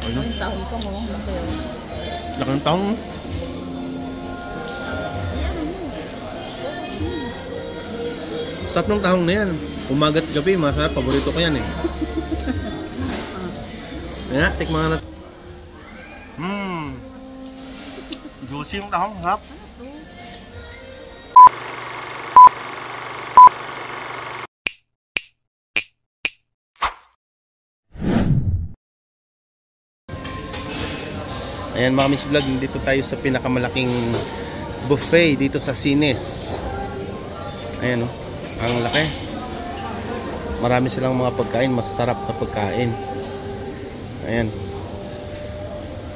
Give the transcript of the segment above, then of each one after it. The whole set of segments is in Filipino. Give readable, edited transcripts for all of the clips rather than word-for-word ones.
Ano? Ang tahong ko mo. Laki ng tahong. Sarap ng tahong na yan. Umagat gabi, masarap. Paborito ko yan eh. Kaya, tikman natin. Juicy yung tahong, sarap. Ayan mga Miss Vlog, dito tayo sa pinakamalaking buffet dito sa Sines. Ayan o, ang laki. Marami silang mga pagkain, masarap na pagkain. Ayan.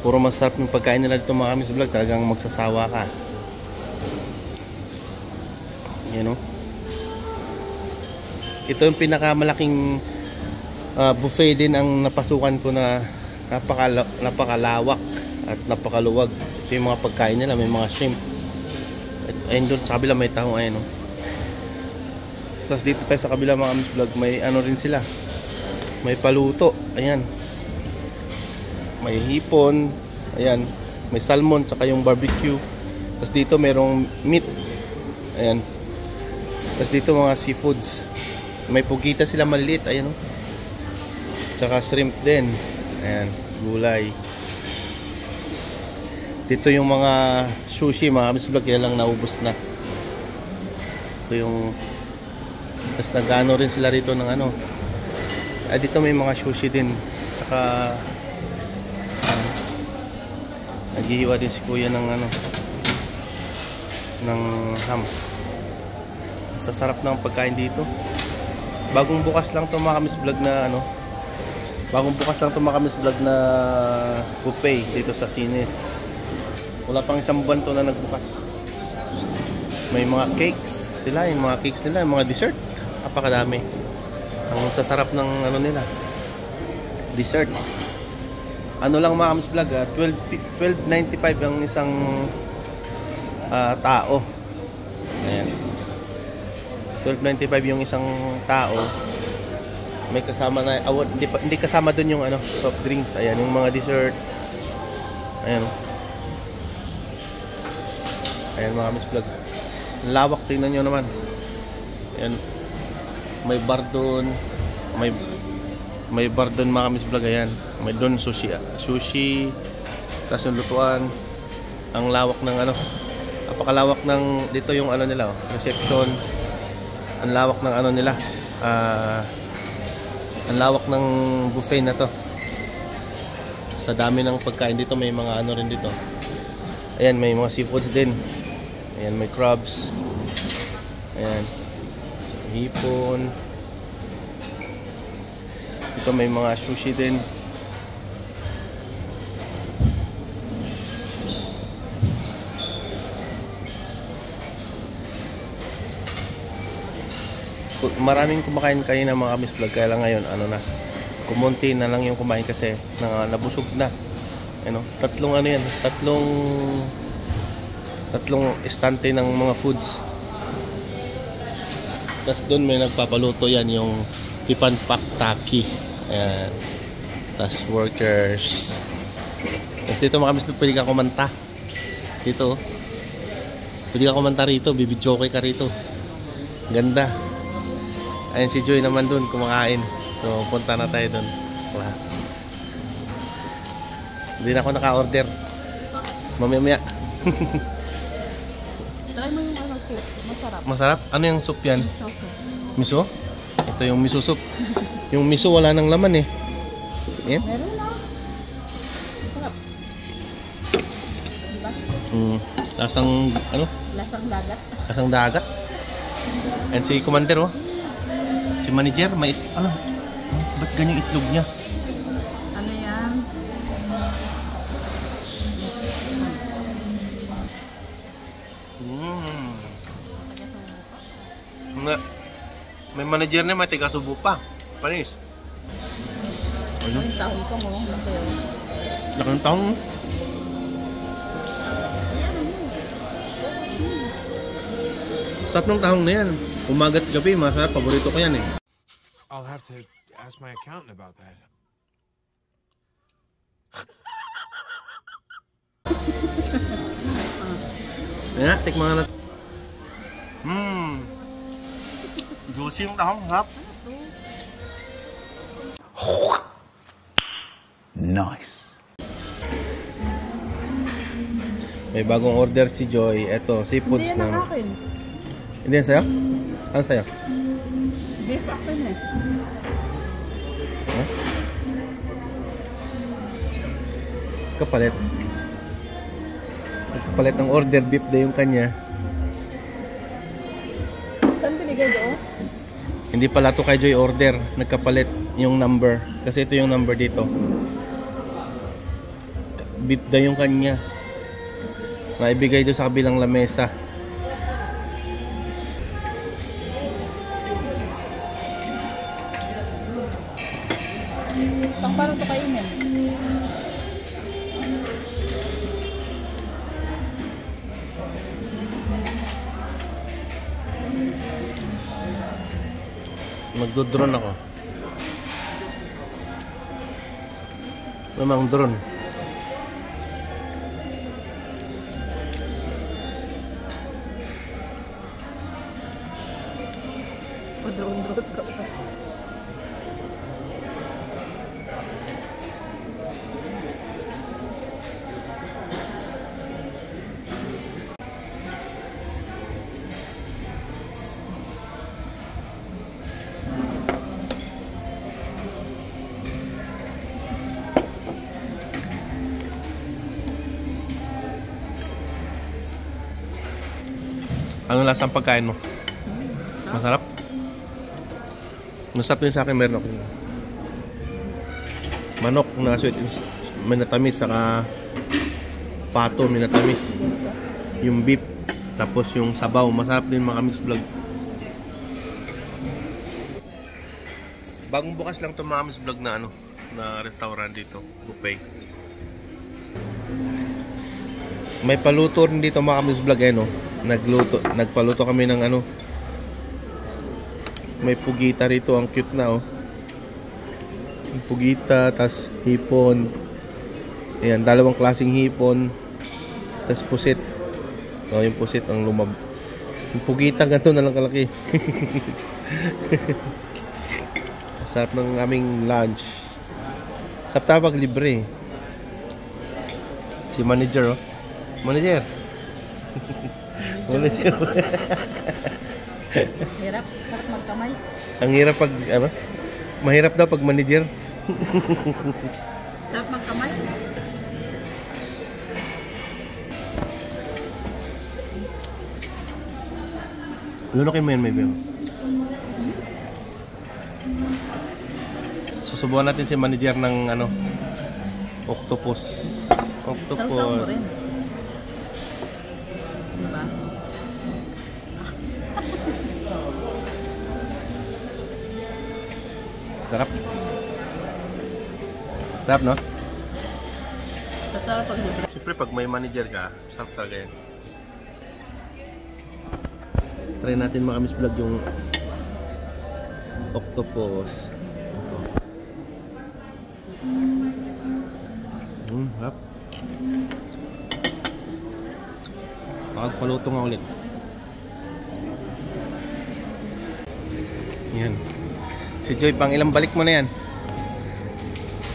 Puro masarap ng pagkain nila dito mga Miss Vlog, talagang magsasawa ka. Ayan o. Ito yung pinakamalaking buffet din ang napasukan ko na napakalawak at napakaluwag. Ito yung mga pagkain nila, may mga shrimp. Ayun doon sa kabila may tahong, ayun o. Tapos dito tayo sa kabila mga Miss Vlog, may ano rin sila. May paluto, ayan. May hipon, ayan. May salmon, tsaka yung barbecue. Tapos dito mayroong meat, ayan. Tapos dito mga seafoods. May pugita sila maliliit, ayan o. Tsaka shrimp din, ayan, gulay. Dito yung mga sushi mga Miss Vlog, kaya lang naubos na. Ito yung, tapos nag-ano rin sila rito ng ano. Dito may mga sushi din. Saka naghihiwa din si kuya ng ano, ng ham. Sa sarap ng pagkain dito. Bagong bukas lang to mga Miss Vlog na ano. Bagong bukas lang to mga Miss Vlog na buffet dito sa Sines. Wala pang isang buwan to na nagbukas. May mga cakes sila, yung mga cakes nila, yung mga dessert. Napakadami. Ang sasarap ng ano nila. Dessert. Ano lang mga Miss Vlog, $12.95 ang isang tao. Ayan. $12.95 yung isang tao. May kasama na, hindi kasama dun yung ano, soft drinks. Ayan, yung mga dessert. Ayan. Ayan mga Miss Vlog. Lawak, tingnan nyo naman. Ayan. May bar doon. May bar doon mga Miss Vlog. Ayan. May doon sushi. Tapos yung lutuan. Ang lawak ng ano. Napakalawak ng dito yung ano nila. Reception. Ang lawak ng ano nila. Ang lawak ng buffet na to. Sa dami ng pagkain dito, may mga ano rin dito. Ayan, may mga seafoods din. Ayan, may crabs. Ayan. So, hipon. Ito may mga sushi din. Maraming kumakain kanina mga Miss Vlog, kaya lang ngayon ano na, kumunti na lang yung kumain kasi nabusog na. Ano, tatlong ano yan, tatlong estante ng mga foods. Tapos doon may nagpapaluto yan, yung Pipan Pak Taki. Ayan. Tapos workers. Tapos dito mga Miss Vlog, pwede ka kumanta dito. Pwede ka kumanta rito, bibidyoke ka rito. Ganda. Ayan si Joy naman dun kumakain. So punta na tayo dun. Wala. Hindi na ako naka-order. Mamaya. Try mo yung ano soup. Masarap. Masarap? Ano yung soup yan? Miso soup. Miso? Ito yung miso soup. Yung miso wala nang laman eh. Ayan. Meron na. Masarap. Diba? Lasang ano? Lasang dagat. Lasang dagat. And si Commander oh. Si manager, may ano? Ba't ganyan itlog niya? Ano yan? May manager na, may tiga-subo pa. Panis. Ano? Ang tahong ko mo. Laki ng tahong. Sarap ng tahong na yan. Umagat gabi, masarap. Paborito ko yan eh. I'll have to ask my accountant about that. Ayan, tikman na. Juicy yung tahong, harap. Nice. May bagong order si Joy. Ito, seafoods Hindi yan ang na. akin. Hindi yan sa'yo? Ano sa'yo? Beef akin eh. Huh? Kapalit. Kapalit ng order beef na yung kanya. Saan binigay doon? Hindi pala to kay Joy order. Nagkapalit yung number. Kasi ito yung number dito. Beef na yung kanya. Naibigay doon sa kabilang lamesa. Pang parang ito kainin. Magdo-drone ako. Mamang drone. Drone ka pa. Ano lasang pagkain mo? Masarap? Masarap din sa akin, meron ako. Manok na sweet, minatamis, saka pato, minatamis. Yung beef, tapos yung sabaw, masarap din mga Kamix Vlog. Bagong bukas lang itong mga Kamix Vlog na ano, na restaurant dito, buffet. May paluto rin dito mga Kamix Vlog, no? Nagpaluto kami ng ano, may pugita rito, ang cute na, oh. Yung pugita, tas hipon. Ayan, dalawang klaseng hipon, tas pusit. Oh, yung pusit ang lumab. Yung pugita ganito na lang kalaki. Sarap ng aming lunch. Sarap tapag libre. Si manager, oh. Manager. Manager. Hirap. Sarap magkamay. Ang hirap pag, ano? Mahirap daw pag manager. Sarap magkamay. Lunokin mo yan, may beo. Susubukan natin si manager ng ano, octopus. Sausaw mo Octopus. rin. Diba? Sarap. Sarap, no? Basta pag libre. Siyempre, pag may manager ka, sarap talaga yan. Try natin mga Kamix Vlog yung octopus. Ito. Sarap. Pakagpaluto nga ulit. Yan. Si Joy, pang ilang balik mo na yan?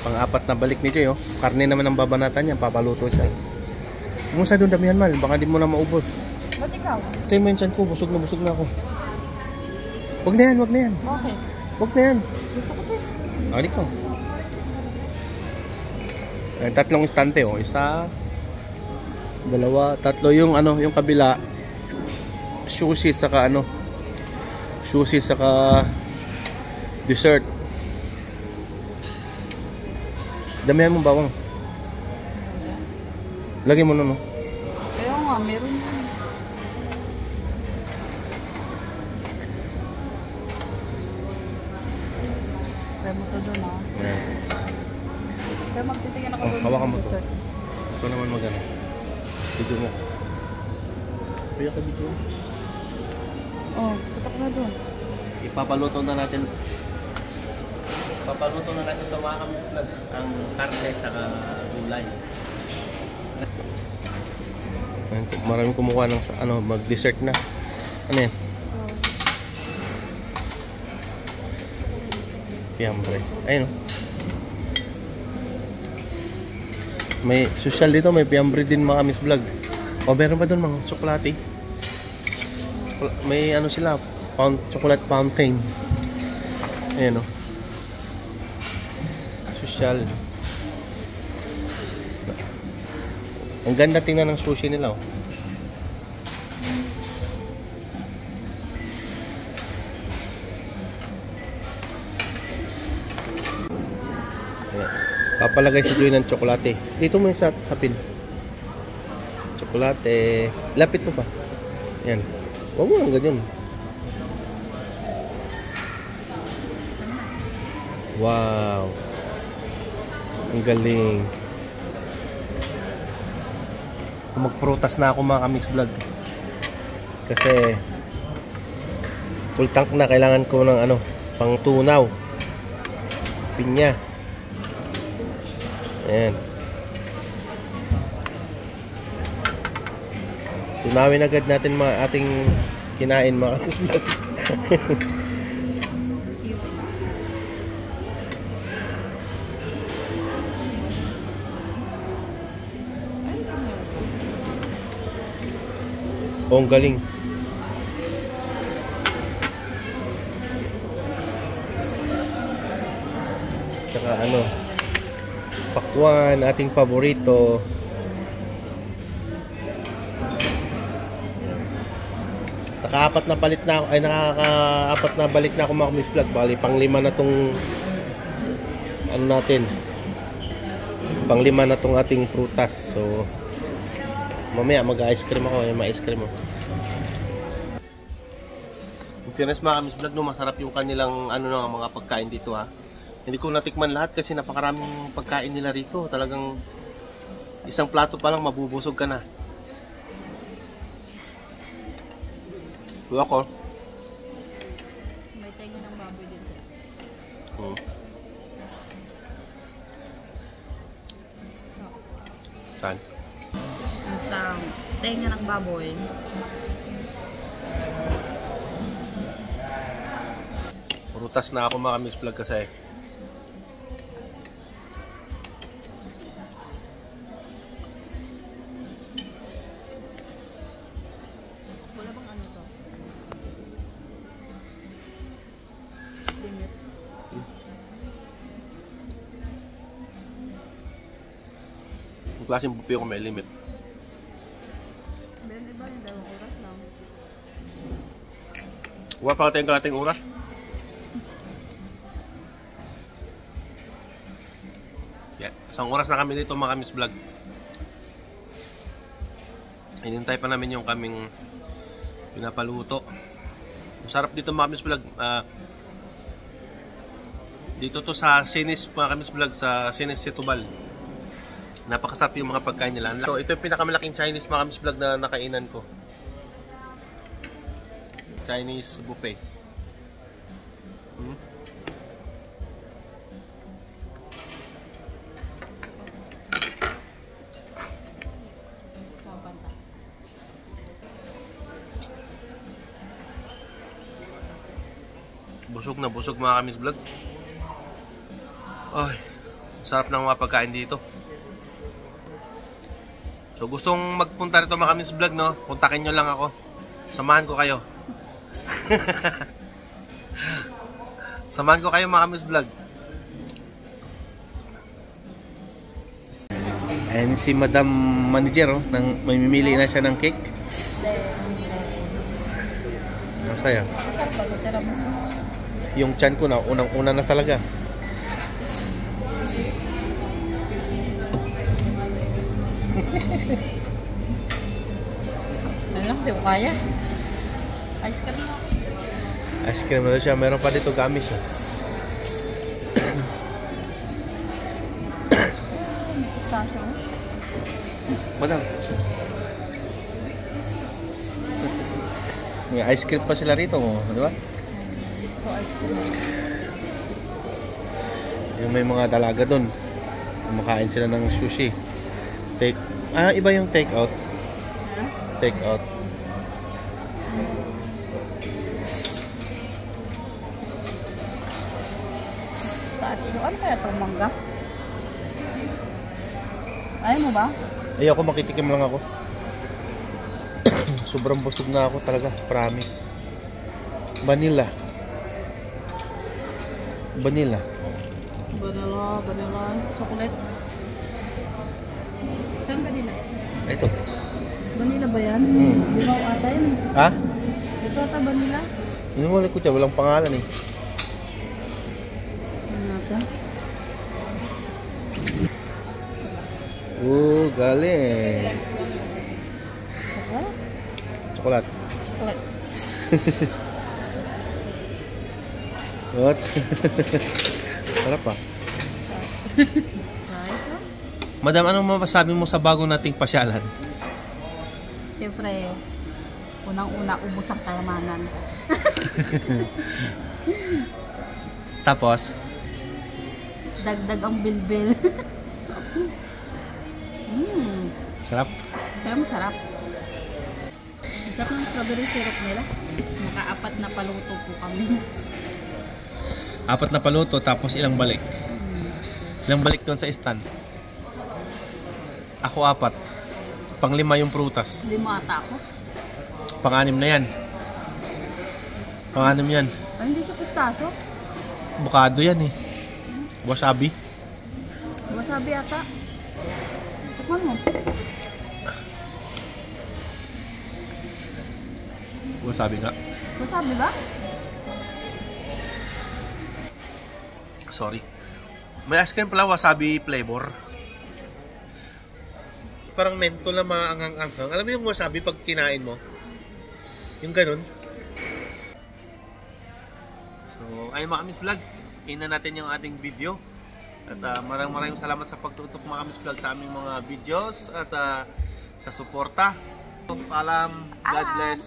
Pang-apat na balik ni Joy, oh. Karne naman ang babanatan niya, papaluto siya. Kung sa doon damihan mal, baka di mo na maubos. Ba't ikaw? Ito yung mention ko, busog na ako. Wag na yan, wag na yan. Bakit? Wag na yan. Gusto ko din. Ah, dito. Tatlong istante, oh. Isa, dalawa, tatlo yung ano, yung kabila. Sushi saka ano. Sushi saka dessert. Damihan mo bawang. Lagyan mo no. Kaya nga, meron yan. Kaya mo to doon, ha? Ayan. Kaya magtitingin ako Oh, doon. hawakan mo to. dessert. Ito naman magano. Video mo. Kaya ka video. Oh, tutok na doon. Ipapaluto na natin. Papaluto na natin ito mga Kamix Vlog. Ang karne at saka gulay. Ayun, maraming kumukuha ng mag-dessert na. Ano yan? Fiambre. Ayun. May social dito, may fiambre din mga Miss Vlog. O meron pa doon mga tsokolate. May ano sila, chocolate fountain. Ayan o. Social. Ang ganda tingnan ng sushi nila oh. Ayan. Papalagay si Joy ng tsokolate. Dito mo yung sapin. Tsokolate. Lapit mo pa. Ayan. Huwag mo lang ganyan. Wow. Ang galing. Magprutas na ako mga ka-Mix Vlog. Kasi full tank na. Kailangan ko ng pang tunaw. Pinya. Ayan. Tunawin agad natin mga ating kinain mga ka-Mix Vlog. Oh, ang galing. Tsaka pakwan, ating paborito. Nakaapat na balik na ako mga Miss Vlog. Bali, pang-5 na tong natin. Pang-5 na tong ating prutas. So, mamaya mag-ice cream ako. Yung ma-ice cream ako. In fairness mga Miss Vlog, masarap yung kanilang mga pagkain dito ha. Hindi ko natikman lahat kasi napakaraming pagkain nila rito. Talagang isang plato pa lang mabubusog ka na. Ito ako. May tenga ng baboy din siya. Saan? Isang tenga ng baboy. Prutas na ako mga Miss Vlog kasi Wala bang to? Limit. yung klaseng buffet ko may limit. Meron iba yung 2 oras lang. Huwag pa tayong kalating oras. Isang oras na kami dito mga Miss Vlog. Hinintay pa namin yung kaming pinapaluto. Masarap dito mga Miss Vlog. Dito to sa Sinis mga Miss Vlog, sa Sinis Setubal. Napakasarap yung mga pagkain nila. So ito yung pinakamalaking Chinese mga Miss Vlog na nakainan ko. Chinese buffet. Busog na busog mga Miss Vlog. Ay, sarap ng mga pagkain dito. So gustong magpunta rito mga Miss Vlog, no? Kontakin nyo lang ako. Samahan ko kayo. Samahan ko kayo mga Miss Vlog. Ayan si Madam Manager, oh, may mimili na siya ng cake. Masaya. Masarap ba ito? Tiramisu? Yung chan ko na, unang-una na talaga. Ano? Di ko kaya. Ice cream mo. Ice cream na siya. Meron pa dito gamis. Pistachio. Madam. May ice cream pa sila rito, di ba? Ito ice cream. Yung may mga dalaga doon. Kumakain sila ng sushi. Iba yung take out. Ha? take out. Ano kaya itong mangga? Ayaw mo ba? Ayoko, makitikim lang ako. Sobrang busog na ako talaga, promise. Vanilla. Vanilla. Vanilla, chocolate. Saan vanilla? Ito. Vanilla ba yan? Di ba ata yan? Ha? Ito ata vanilla? Inuwala ko dyan, walang pangalan eh. Ano ata? Galing. Chocolate? Chocolate. Chocolate. What? Sarap pa. Cheers. Right? Madam, anong masasabi mo sa bago nating pasyalan? Siyempre, unang-una, ubos ang kayamanan. Tapos? Dagdag ang bilbil. Sarap. Pero masarap. Masarap ng strawberry syrup nila. Naka-4 na paluto po kami. 4 na paluto, tapos ilang balik? Ilang balik doon sa stand? Ako 4. Pang-5 yung prutas. 5 ata ako. Pang-6 na yan. Pang-6 yan. Ay, hindi siya pistaso. Bukado yan eh. Wasabi. Wasabi ata. Tikman mo. Wasabi nga. Wasabi ba? Sorry. May ice cream pala, wasabi flavor. Parang mentol na maangang-anghang. Alam mo yung wasabi pag kinain mo? Yung ganun. So, ayun mga Kamis Vlog. Ina natin yung ating video. At maraming salamat sa pagtutok mga Kamis Vlog sa aming mga videos at sa suporta. Paalam. God bless.